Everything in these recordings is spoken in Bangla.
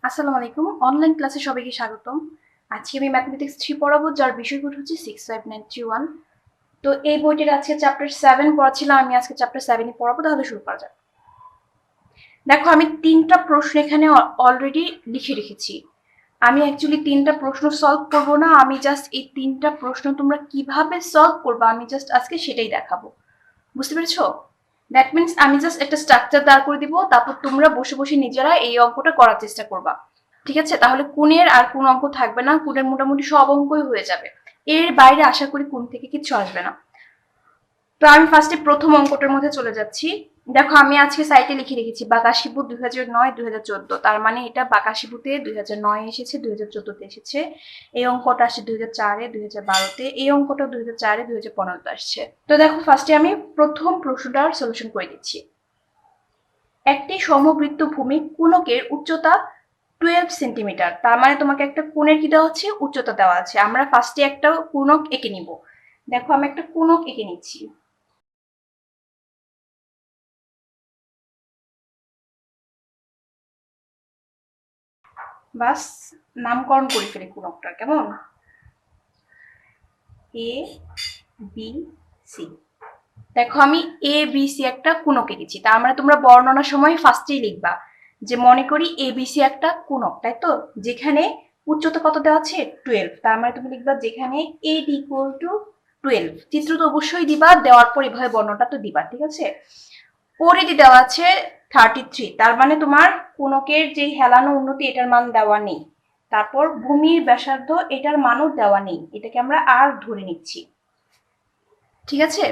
আসসালামু আলাইকুম। অনলাইন ক্লাসে সবাইকে স্বাগতম। আজকে আমি ম্যাথমেটিক্স 3 পড়াবো, যার বিষয়গুলো হচ্ছে 65931। তো এই বইটির আজকে চ্যাপ্টার 7 পড়াচ্ছিলাম, আমি আজকে চ্যাপ্টার 7ই পড়াবো। তাহলে শুরু করা যাক। দেখো, আমি 3টা প্রশ্ন এখানে অলরেডি লিখে রেখেছি। আমি অ্যাকচুয়ালি 3টা প্রশ্ন সলভ করব না, আমি জাস্ট এই 3টা প্রশ্ন তোমরা কিভাবে সলভ করবে আমি জাস্ট আজকে সেটাই দেখাবো। বুঝতে পেরেছো? দ্যাট মিনস আমি জাস্ট একটা স্ট্রাকচার দাঁড় করে দিব, তারপর তোমরা বসে বসে নিজেরা এই অঙ্কটা করার চেষ্টা করবা। ঠিক আছে? তাহলে কোণের আর কোন অঙ্ক থাকবে না, কোণের মোটামুটি সব অঙ্কই হয়ে যাবে। এর বাইরে আশা করি কোণ থেকে কিছু আসবে না। তো আমি ফার্স্টে প্রথম অঙ্কটার মধ্যে চলে যাচ্ছি। দেখো, আমি আজকে সাইটে লিখে রেখেছি বাকাশিবু 2009-2014। তার মানে এটা বাকাশিবুতে 2009 এসেছে, 2014-তে এসেছে। এই অঙ্কটা আসছে 2004-এ, 2012-তে। এই অঙ্কটা 2004-এ, 2015-তে আসছে। তো দেখো, ফার্স্টে আমি প্রথম প্রশ্নটার সলিউশন করে দিচ্ছি। একটি সমবৃত্ত ভূমি কোণকের উচ্চতা 12 সেন্টিমিটার। তার মানে তোমাকে একটা কোণের কি দেওয়া আছে? উচ্চতা দেওয়া আছে। আমরা ফার্স্টে একটা কোণক এঁকে নিব। দেখো, আমি একটা কোণক এঁকে নিচ্ছি। বাস নামকরণ করে ফেলি কোণকটা, কেমন? A B C. দেখো, আমি এ বি সি একটা কোণক এঁকেছি। তার মানে তোমরা বর্ণনার সময় ফার্স্টেই লিখবা যে মনে করি এ বি সি একটা কোণক, তাই তো? যেখানে উচ্চতা কত দেওয়া আছে? 12। তার মানে তুমি লিখবা যেখানে এড ইকুয়াল টু 12। চিত্র তো অবশ্যই দিবা, দেওয়ার পর এভাবে বর্ণটা তো দিবা, ঠিক আছে? পরিধি দেওয়া আছে 33। তার মানে তোমার কোণকের যে হেলানো উন্নতি এটার মান দেওয়া নেই। তারপর ভূমির ব্যাসার্ধ এটার মানও দেওয়া নেই, এটাকে আমরা আর ধরে নিচ্ছি। ঠিক আছে?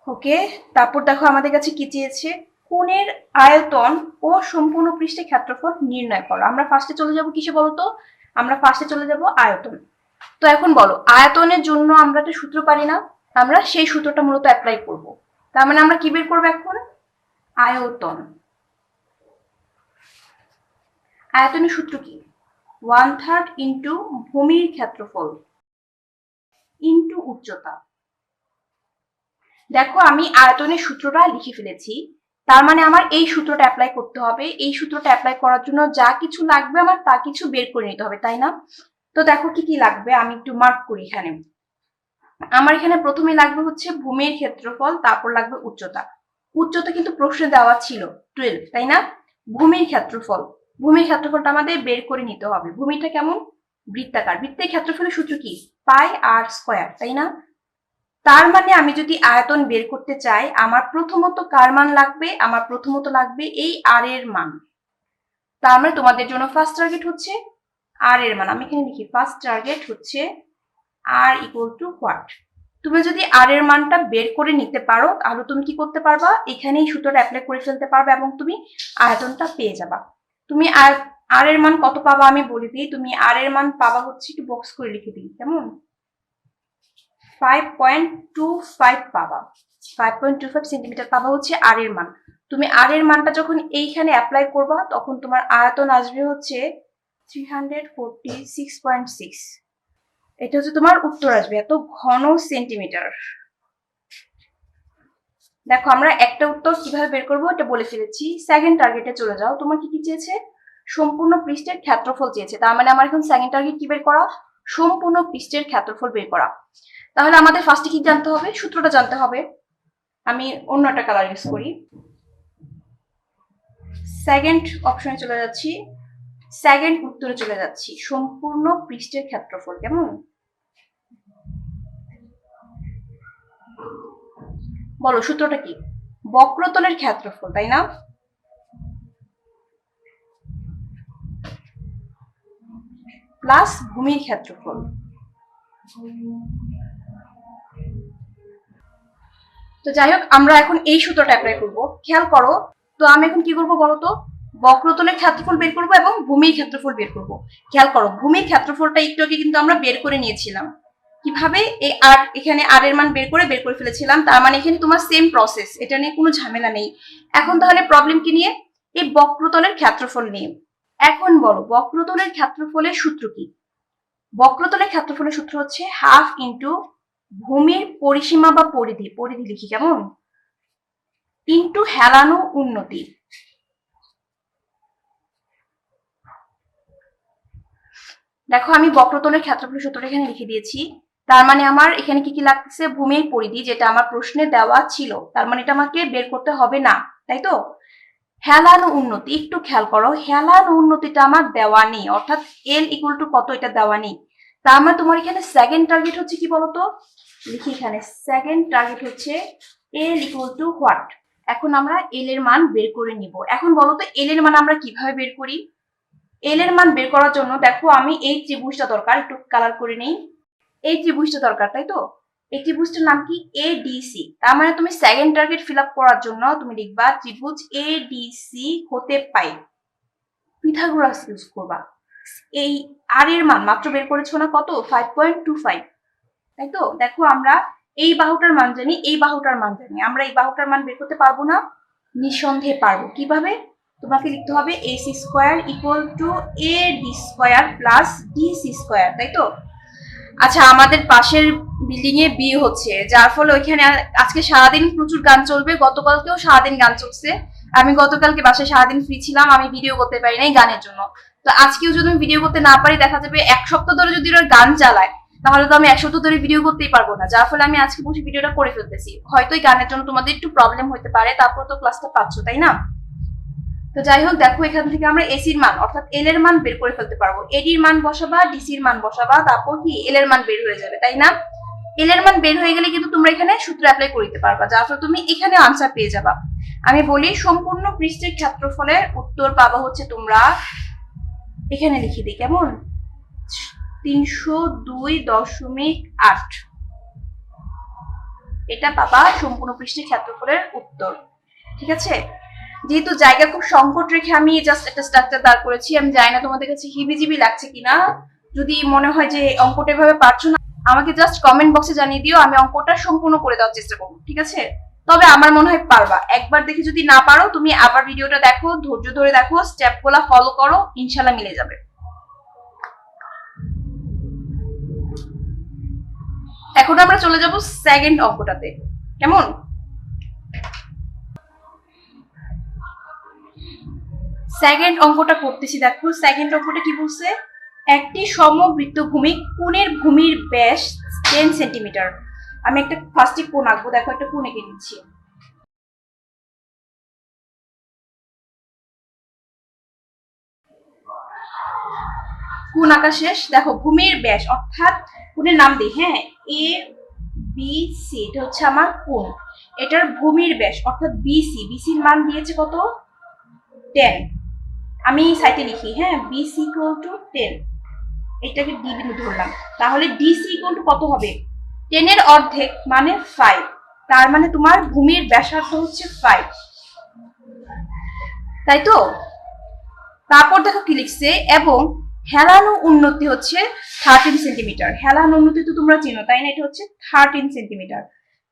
ওকে। তারপর দেখো, আমাদের কাছে কি চেয়েছে? কোণের আয়তন ও সম্পূর্ণ পৃষ্ঠের ক্ষেত্রফল নির্ণয় করো। আমরা ফার্স্টে চলে যাব কিসে বলতো? আমরা ফার্স্টে চলে যাব আয়তন। তো এখন বলো, আয়তনের জন্য আমরা একটা সূত্র পারি না? আমরা সেই সূত্রটা মূলত অ্যাপ্লাই করব। তার মানে আমরা কি বের করবো এখন? আয়তন। আয়তনের সূত্র কি? 1/3 ইন্টু ভূমির ক্ষেত্রফল ইন্টু উচ্চতা। দেখো, আমি আয়তনের সূত্রটা লিখে ফেলেছি। তার মানে আমার এই সূত্রটা অ্যাপ্লাই করতে হবে। এই সূত্রটা অ্যাপ্লাই করার জন্য যা কিছু লাগবে আমার তা কিছু বের করে নিতে হবে, তাই না? তো দেখো কি কি লাগবে, আমি একটু মার্ক করি এখানে। আমার এখানে প্রথমে লাগবে হচ্ছে ভূমির ক্ষেত্রফল, তারপর লাগবে উচ্চতা। উচ্চতা কিন্তু প্রশ্নে দেওয়া ছিল 12, তাই না? ভূমির ক্ষেত্রফল, ভূমির ক্ষেত্রফলটা আমাদের বের করে নিতে হবে। ভূমিটা কেমন? বৃত্তাকার। বৃত্তের ক্ষেত্রফলের সূত্র কি? পাই আর স্কয়ার, তাই না? তার মানে আমি যদি আয়তন বের করতে চাই, আমার প্রথমত কার মান লাগবে? আমার প্রথমত লাগবে এই আর এর মান। তার মানে তোমাদের জন্য ফার্স্ট টার্গেট হচ্ছে আর এর মান। আমি এখানে লিখি ফার্স্ট টার্গেট হচ্ছে আর ইকুয়াল টু হোয়াট। তুমি যদি আর এর মানটা বের করে নিতে পারো, তাহলে তুমি কি করতে পারবা? এখানেই সূত্রটা অ্যাপ্লাই করে ফেলতে পারবে এবং তুমি আয়তনটা পেয়ে যাবা। তুমি আর এর মান কত পাবা আমি বলে দিই। তুমি আর এর মান পাবা হচ্ছে, একটু বক্স করে লিখে দিই, কেমন? 5.25 পাবা। 5.25 সেন্টিমিটার পাবা হচ্ছে আর এর মান। তুমি আর এর মানটা যখন এইখানে অ্যাপ্লাই করবা, তখন তোমার আয়তন আসবে হচ্ছে 346.6। এটা হচ্ছে তোমার উত্তর আসবে, এত ঘন সেন্টিমিটার। দেখো, আমরা একটা উত্তর কিভাবে বের করবো এটা বলে ফেলেছি। সেকেন্ড টার্গেটে চলে যাও। তোমার কি কি চেয়েছে? সম্পূর্ণ পৃষ্ঠের ক্ষেত্রফল চেয়েছে। তার মানে আমার এখন সেকেন্ড টার্গেট কি বের করা? সম্পূর্ণ পৃষ্ঠের ক্ষেত্রফল বের করা। তাহলে আমাদের ফার্স্টে কি জানতে হবে? সূত্রটা জানতে হবে। আমি অন্য একটা কালার ইউজ করি। সেকেন্ড অপশনে চলে যাচ্ছি, সেকেন্ড উত্তরে চলে যাচ্ছি। সম্পূর্ণ পৃষ্ঠের ক্ষেত্রফল, কেমন? বলো, সূত্রটা কি? বক্রতলের ক্ষেত্রফল, তাই না? প্লাস ভূমির ক্ষেত্রফল। তো যাই হোক, আমরা এখন এই সূত্রটা অ্যাপ্লাই করব। খেয়াল করো তো, আমি এখন কি করব বলো তো? বক্রতলের ক্ষেত্রফল বের করব এবং ভূমির ক্ষেত্রফল বের করব। খেয়াল করো, ভূমির ক্ষেত্রফলটা একটু আগে কিন্তু আমরা বের করে নিয়েছিলাম। কিভাবে? এই আর এখানে আর এর মান বের করে ফেলেছিলাম। তার মানে এখানে তোমার সেম প্রসেস, এটা নিয়ে কোনো ঝামেলা নেই। এখন তাহলে প্রবলেম কি নিয়ে? এই বক্রতলের ক্ষেত্রফল নিয়ে। এখন বলো, বক্রতলের ক্ষেত্রফলের সূত্র কি? বক্রতলের ক্ষেত্রফলের সূত্র হচ্ছে হাফ ইন্টু ভূমির পরিসীমা বা পরিধি, পরিধি লিখি কেমন, ইন্টু হেলানো উন্নতি। দেখো আমি বক্রতলের ক্ষেত্রফলের সূত্রটা এখানে লিখে দিয়েছি। তার মানে আমার এখানে কি কি লাগতেছে, ভূমির পরিধি যেটা আমার প্রশ্নে দেওয়া ছিল, তার মানে এটা আমাকে বের করতে হবে না, তাই তো। হেলানো উন্নতি, একটু খেয়াল করো, হেলানো উন্নতিটা আমার দেওয়া নেই, অর্থাৎ এল ইকুয়াল টু কত এটা দেওয়া নেই। তার মানে তোমার এখানে সেকেন্ড টার্গেট হচ্ছে কি বলতো, লিখি এখানে সেকেন্ড টার্গেট হচ্ছে এল ইকুয়াল টু হোয়াট। এখন আমরা এল এর মান বের করে নিব। এখন বলো তো এল এর মান আমরা কিভাবে বের করি। এল এর মান বের করার জন্য দেখো আমি এই ত্রিভুজটা দরকার, একটু কালার করে নেই। এই ত্রিভুজটা দরকার, তাই তো। এই ত্রিভুজটার নাম কি, এডিসি। তার মানে তুমি সেকেন্ড টার্গেট ফিল আপ করার জন্য তুমি লিখবা ত্রিভুজ এডিসি হতে পাই, পিথাগোরাস ইউজ করবা। এই আর এর মান মাত্র বের করেছো না কত, 5.25, তাই তো। দেখো আমরা এই বাহুটার মান জানি, এই বাহুটার মান জানি, আমরা এই বাহুটার মান বের করতে পারবো না, নিঃসন্দেহে পারবো। কিভাবে, তোমাকে লিখতে হবে AC square equal to AD square plus DC square, তাই তো। আচ্ছা, আমাদের পাশের বিল্ডিং এ বিয়ে হচ্ছে, যার ফলে ওইখানে আজকে সারাদিন প্রচুর গান চলবে, গতকালকেও সারাদিন গান চলছে। আমি গতকালকে বাসায় সারাদিন ফ্রি ছিলাম, আমি ভিডিও করতে পারি নাই গানের জন্য। তো আজকেও যদি আমি ভিডিও করতে না পারি, দেখা যাবে এক সপ্তাহ ধরে যদি ওরা গান চালায়, তাহলে তো আমি এক সপ্তাহ ধরে ভিডিও করতেই পারবো না। যার ফলে আমি আজকে বসে ভিডিওটা করে ফেলতেছি। হয়তো এই গানের জন্য তোমাদের একটু প্রবলেম হতে পারে, তারপর তো ক্লাসটা পাচ্ছ, তাই না। তো যাই হোক, দেখো এখান থেকে আমরা এসির মান অর্থাৎ এল এর মান বের করে ফেলতে পারবো। এডির মান বসাবা, ডিসির মান বসাবা, তারপর কি এল এর মান বের হয়ে যাবে, তাই না। এল এর মান বের হয়ে গেলে কিন্তু তোমরা এখানে সূত্র অ্যাপ্লাই করতে পারবা, যার ফলে তুমি এখানে আনসার পেয়ে যাবা। আমি বলি সম্পূর্ণ পৃষ্ঠের ক্ষেত্রফলের উত্তর পাবা হচ্ছে তোমরা, এখানে লিখে দিই কেমন, 302.8। এটা পাবা সম্পূর্ণ পৃষ্ঠের ক্ষেত্রফলের উত্তর, ঠিক আছে। যেহেতু জায়গা খুব সংকট রেখে আমি জাস্ট একটা স্ট্রাকচার দাঁড় করেছি, আমি জানি না তোমাদের কাছে হিবিজিবি লাগছে কিনা। যদি মনে হয় যে অঙ্কটা এভাবে পারছো না, আমাকে জাস্ট কমেন্ট বক্সে জানিয়ে দিও, আমি অঙ্কটা সম্পূর্ণ করে দেওয়ার চেষ্টা করবো, ঠিক আছে। তবে আমার মনে হয় পারবা। একবার দেখে যদি না পারো, তুমি আবার ভিডিওটা দেখো, ধৈর্য ধরে দেখো, স্টেপগুলা ফলো করো, ইনশাল্লাহ মিলে যাবে। এখন আমরা চলে যাব সেকেন্ড অঙ্কটাতে, কেমন। সেকেন্ড অঙ্কটা করতেছি, দেখো সেকেন্ড অঙ্কটা কি বলছে, একটি সমবৃত্তভূমি কোণের ভূমির ব্যাস 10 সেন্টিমিটার। আমি একটা ফার্স্টে কোণ আঁকবো, দেখো একটা কোণ এঁকে নিচ্ছি। কোণ আঁকা শেষ। দেখো ভূমির ব্যাস অর্থাৎ কোণের নাম দিই, হ্যাঁ, এ বি সি, এটা হচ্ছে আমার কোণ। এটার ভূমির ব্যাস অর্থাৎ বিসি, বিসির মান দিয়েছে কত, 10। আমি সাইডে লিখি, হ্যাঁ, বিসি ইকুয়াল টু 10, এটাকে ডি বিন্দু ধরলাম। তাহলে ডিসি ইকুয়াল টু কত হবে, 10 এর অর্ধেক মানে 5। তার মানে তোমার ভূমির ব্যাসার্ধ হচ্ছে 5, তাই তো। তারপর দেখো কি লিখছে, এবং হেলানো উন্নতি হচ্ছে 13 সেন্টিমিটার। হেলানো উন্নতি তো তোমরা চিনো, তাই না, এটা হচ্ছে 13 সেন্টিমিটার।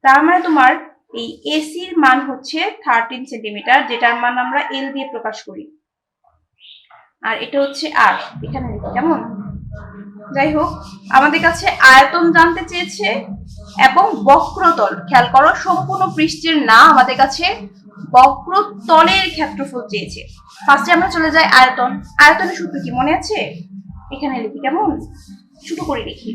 তার মানে তোমার এই এসির মান হচ্ছে 13 সেন্টিমিটার, যেটার মান আমরা এল দিয়ে প্রকাশ করি, আর এটা হচ্ছে আর, এখানে লিখি কেমন। যাই হোক, আমাদের কাছে আয়তন জানতে চেয়েছে এবং বক্রতল, খেয়াল করো সম্পূর্ণ পৃষ্ঠের না, আমাদের কাছে বক্রতলের ক্ষেত্রফল চেয়েছে। ফার্স্টে আমরা চলে যাই আয়তন। আয়তনের সূত্র কি মনে আছে, এখানে লিখি কেমন, ছোট করে লিখি।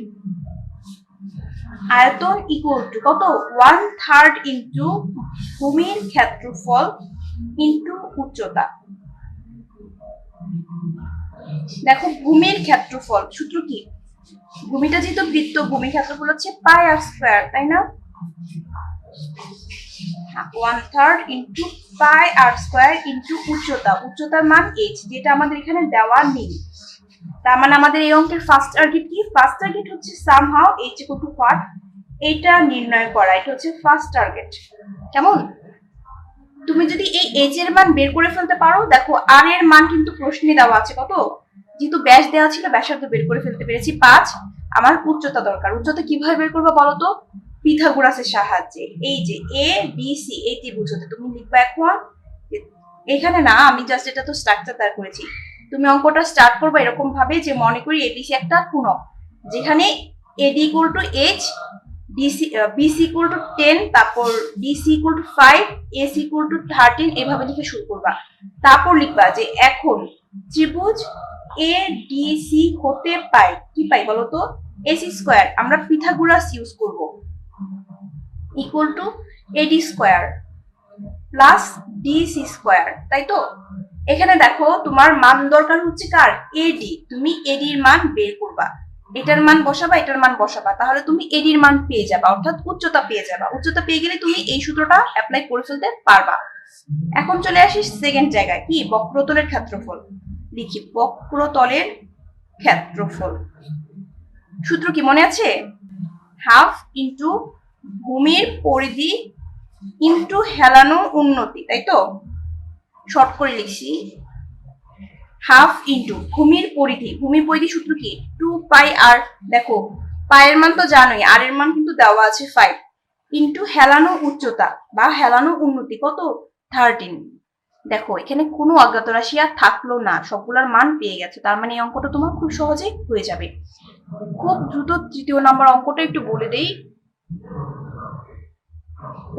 আয়তন ইকুয়াল টু কত, 1/3 ইন্টু ভূমির ক্ষেত্রফল ইন্টু উচ্চতা। দেখো ভূমির ক্ষেত্রফল সূত্র কি, ভূমিটা যেহেতু বৃত্ত, ভূমির ক্ষেত্রফল হচ্ছে পাই আর স্কয়ার, তাই না। 1/3 ইন্টু পাই আর স্কয়ার ইন্টু উচ্চতা, উচ্চতার মান h, যেটা আমাদের এখানে দেওয়া নেই। তার মানে আমাদের এই অঙ্কের ফার্স্ট টার্গেট কি, ফার্স্ট টার্গেট হচ্ছে somehow h equal to what, এটা নির্ণয় করা, এটা হচ্ছে ফার্স্ট টার্গেট, কেমন। তুমি যদি এই h এর মান বের করে ফেলতে পারো, দেখো r এর মান কিন্তু প্রশ্নে দেওয়া আছে কত, যেহেতু ব্যাস দেওয়া ছিল, ব্যাসার্ধ বের করে ফেলতে পেরেছি 5। আমার উচ্চতা দরকার, উচ্চতা কিভাবে বের করবো বলো তো, পিথাগোরাসের সাহায্যে। এই যে এ বি সি, এই ত্রিভুজ হতে তুমি লিখবা এখন, এখানে না, আমি জাস্ট এটা তো স্ট্রাকচার দাঁড় করেছি। তুমি অঙ্কটা স্টার্ট করবে এরকম ভাবে যে মনে করি এবিসি একটা কোণ, যেখানে AD equal to H, DC BC equal to 10, তারপর DC equal to 5, AC equal to 13, এভাবে লিখে শুরু করবা। তারপর লিখবা যে এখন ত্রিভুজ এ ডি সি হতে পাই কি পাই বলো তো, এসি স্কোয়ার। আমরা পিথাগোরাস ইউজ করব, equal to eddy square plus DC square, তাই তো? এখানে দেখো তোমার মান দরকার হচ্ছে কার, এডি। তুমি এডির মান বের করবা, এটার মান বসাবা, এটার মান বসাবা, তাহলে তুমি এডির মান পেয়ে যাবা, অর্থাৎ উচ্চতা পেয়ে যাবা। উচ্চতা পেয়ে গেলে তুমি এই সূত্রটা অ্যাপ্লাই করে ফেলতে পারবা। এখন চলে আসি সেকেন্ড জায়গায়, কি বক্রতলের ক্ষেত্রফল। লিখি বক্রতলের ক্ষেত্রফল। সূত্র কি মনে আছে? হাফ ইন্টু ভূমির পরিধি ইন্টু হেলানো উন্নতি, তাই তো? শর্ট করে লিখছি হাফ ইন্টু ভূমির পরিধি। ভূমির পরিধি সূত্র কি, 2 পাই আর। দেখো পায়ের মান তো জানোই, আর এর মান কিন্তু দেওয়া আছে 5, ইন্টু হেলানো উচ্চতা বা হেলানো উন্নতি কত, 13। দেখো এখানে কোনো অজ্ঞাত রাশি আর থাকলো না, সবগুলোর মান পেয়ে গেছে, তার মানে এই অঙ্কটা তোমার খুব সহজেই হয়ে যাবে। খুব দ্রুত তৃতীয় নাম্বার অঙ্কটা একটু বলে দেই।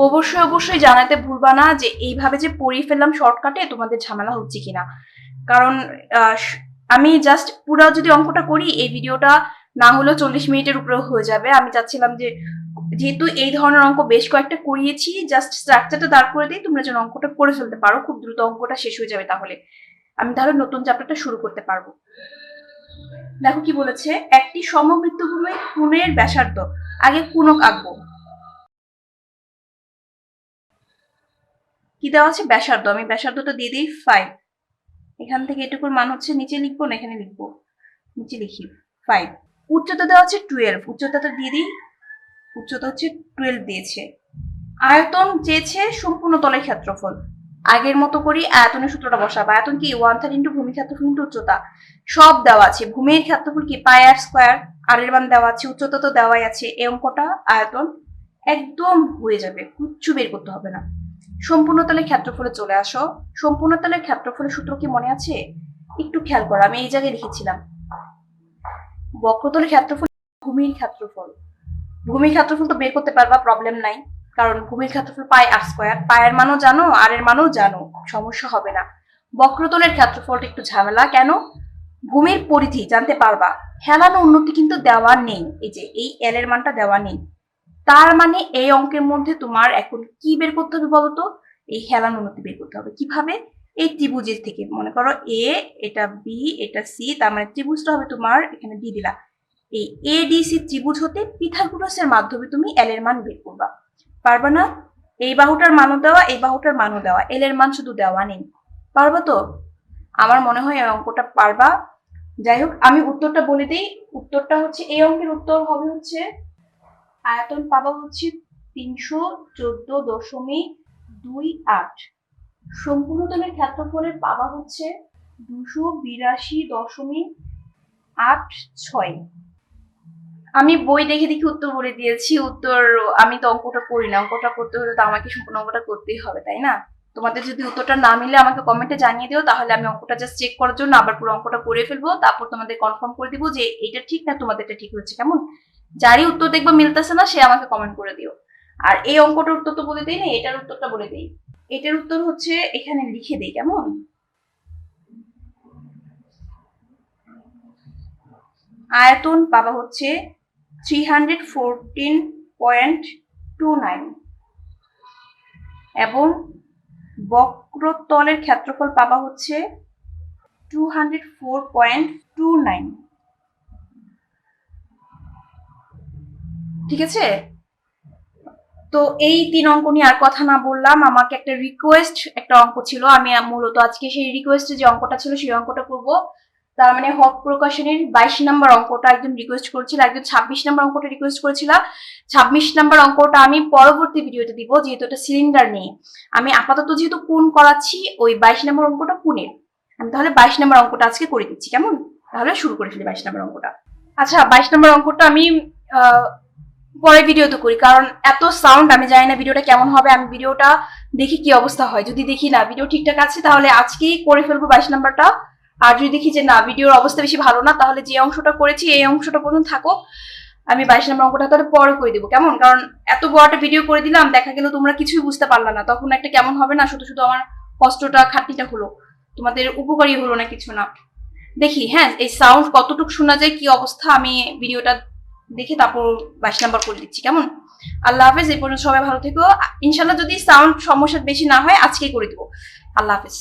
অবশ্যই জানাতে ভুলবা না যে এইভাবে যে পড়িয়ে ফেললাম শর্টকাটে তোমাদের ঝামেলা হচ্ছে কিনা, কারণ আমি জাস্ট পুরো যদি অঙ্কটা করি এই ভিডিওটা না হলেও 40 মিনিটের উপরে হয়ে যাবে। আমি চাচ্ছিলাম যে যেহেতু এই ধরনের অঙ্ক বেশ কয়েকটা করিয়েছি, জাস্ট স্ট্রাকচারটা দাঁড় করে দিই, তোমরা যেন অঙ্কটা করে ফেলতে পারো, খুব দ্রুত অঙ্কটা শেষ হয়ে যাবে, তাহলে আমি নতুন চ্যাপ্টারটা শুরু করতে পারবো। দেখো কি বলেছে, একটি সমবৃত্তভূমি কোণের ব্যাসার্ধ, আগে কোণক আঁকবো। কি দেওয়া আছে, ব্যাসার্ধ। আমি ব্যাসার্ধটা দিয়ে দিই 5। এখান থেকে এটুকুর মান হচ্ছে, নিচে লিখবো না এখানে লিখবো, নিচে লিখি 5। উচ্চতা দেওয়া আছে 12, উচ্চতাটা দিয়ে দিই, উচ্চতা হচ্ছে 12 দিয়েছে। আয়তন চেয়েছে সম্পূর্ণ তলের ক্ষেত্রফল। আগের মতো করি আয়তনের সূত্রটা বসাবো। আয়তন কি 1/3 ইন্টু ভূমি ক্ষেত্রফল ইন্টু উচ্চতা, সব দেওয়া আছে। ভূমির ক্ষেত্রফল কি পাই আর স্কোয়ার, আর এর মান দেওয়া আছে, উচ্চতা তো দেওয়াই আছে। এই অঙ্কটা আয়তন একদম হয়ে যাবে, কিচ্ছু বের করতে হবে না। সম্পূর্ণ তলের ক্ষেত্রফলে চলে আসো। সম্পূর্ণ তলের ক্ষেত্রফলের সূত্র কি মনে আছে? একটু খেয়াল করো, আমি এই জায়গায় লিখেছিলাম বক্রতলের ক্ষেত্রফল ভূমির ক্ষেত্রফল। ভূমির ক্ষেত্রফল তো বের করতে পারবা, প্রবলেম নাই, কারণ ভূমির ক্ষেত্রফল পাই আর স্কোয়ার। পায়ের মানও জানো, আর এর মানও জানো, সমস্যা হবে না। বক্রতলের ক্ষেত্রফলটা একটু ঝামেলা, কেন? ভূমির পরিধি জানতে পারবা, হেলানো উন্নতি কিন্তু দেওয়া নেই, এই যে এই এল এর মানটা দেওয়া নেই। তার মানে এই অঙ্কের মধ্যে তোমার এখন কি বের করতে হবে বলতো, এই হেলানো উন্নতি বের করতে হবে। কিভাবে? এই ত্রিভুজের থেকে, মনে করো এ, এটা বি, এটা সি, তার মানে ত্রিভুজটা হবে তোমার, এখানে দিয়ে দিলা। এই এডিসি ত্রিভুজ হতে পিথাগোরাসের মাধ্যমে তুমি এল এর মান বের করবা। পারবা না? এই বাহুটার মানও দেওয়া, এই বাহুটার মানও দেওয়া, এল এর মান শুধু দেওয়া নেই। পারবা তো? আমার মনে হয় এই অঙ্কটা পারবা। যাই হোক, আমি উত্তরটা বলে দিই। উত্তরটা হচ্ছে, এই অঙ্কের উত্তর হবে হচ্ছে, আয়তন পাবা হচ্ছে 314.28। সম্পূর্ণ তলের ক্ষেত্রফলের পাবা হচ্ছে 282.86। আমি বই দেখে দেখে উত্তর বলে দিয়েছি। উত্তর, আমি তো অঙ্কটা করি না, অঙ্কটা করতে হলে তো আমাকে সম্পূর্ণ অঙ্কটা করতেই হবে, তাই না? তোমাদের যদি উত্তরটা না মিলে আমাকে কমেন্টে জানিয়ে দিও, তাহলে আমি অঙ্কটা জাস্ট চেক করার জন্য আবার পুরো অঙ্কটা করে ফেলবো, তারপর তোমাদের কনফার্ম করে দিব যে এটা ঠিক না তোমাদেরটা ঠিক হচ্ছে। কেমন? যারই উত্তর দেখবো মিলতেছে না, সে আমাকে কমেন্ট করে দিও। আর এই অঙ্কটার উত্তর তো বলে দিই না, এটার উত্তরটা বলে দিই। এটার উত্তর হচ্ছে, এখানে লিখে দিই, কেমন? আয়তন পাবা হচ্ছে 314.29 এবং বক্রতলের ক্ষেত্রফল পাবা হচ্ছে 204.29। ঠিক আছে? তো এই 3 অঙ্ক নিয়ে আর কথা না বললাম, আমাকে একটা রিকোয়েস্ট, একটা অঙ্ক ছিল, আমি মূলত আজকে সেই রিকোয়েস্টে যে অঙ্কটা ছিল সেই অঙ্কটা করবো। তার মানে হক প্রকাশনের 22 নম্বর অঙ্কটা একজন রিকোয়েস্ট করেছিল, একজন 26 নম্বর অঙ্কটা রিকোয়েস্ট করেছিল। 26 নম্বর অঙ্কটা আমি পরবর্তী ভিডিওতে দিব, যেহেতু এটা সিলিন্ডার নিয়ে। আমি আপাতত যেহেতু কোণ করাচ্ছি, ওই 22 নম্বর অঙ্কটা কোণের, আমি তাহলে 22 নম্বর অঙ্কটা আজকে করে দিচ্ছি, কেমন? তাহলে শুরু করে ফেলি 22 নম্বর অঙ্কটা। আচ্ছা, 22 নম্বর অঙ্কটা আমি পরে ভিডিওতে করি, কারণ এত সাউন্ড, আমি জানি না ভিডিওটা কেমন হবে। আমি ভিডিওটা দেখি কি অবস্থা হয়, যদি দেখি না ভিডিও ঠিকঠাক আছে তাহলে আজকেই করে ফেলবো 22 নাম্বারটা। আর যদি দেখি যে না, ভিডিওর অবস্থা বেশি ভালো না, তাহলে যে অংশটা করেছি এই অংশটা পর্যন্ত থাকো, আমি 22 নম্বর অঙ্কটা তাহলে পরে করে দেবো, কেমন? কারণ এত বড় একটা ভিডিও করে দিলাম, দেখা গেল তোমরা কিছুই বুঝতে পারলা না, তখন একটা কেমন হবে না, শুধু শুধু আমার কষ্টটা খাটনিটা হলো, তোমাদের উপকারী হলো না, কিছু না। দেখি হ্যাঁ এই সাউন্ড কতটুকু শোনা যায়, কি অবস্থা, আমি ভিডিওটা দেখে তারপর 22 নাম্বার করে দিচ্ছি, কেমন? আল্লাহ হাফেজ, এই পর্যন্ত সবাই ভালো থেকো। ইনশাল্লাহ যদি সাউন্ড সমস্যা বেশি না হয় আজকেই করে দিব। আল্লাহ হাফেজ।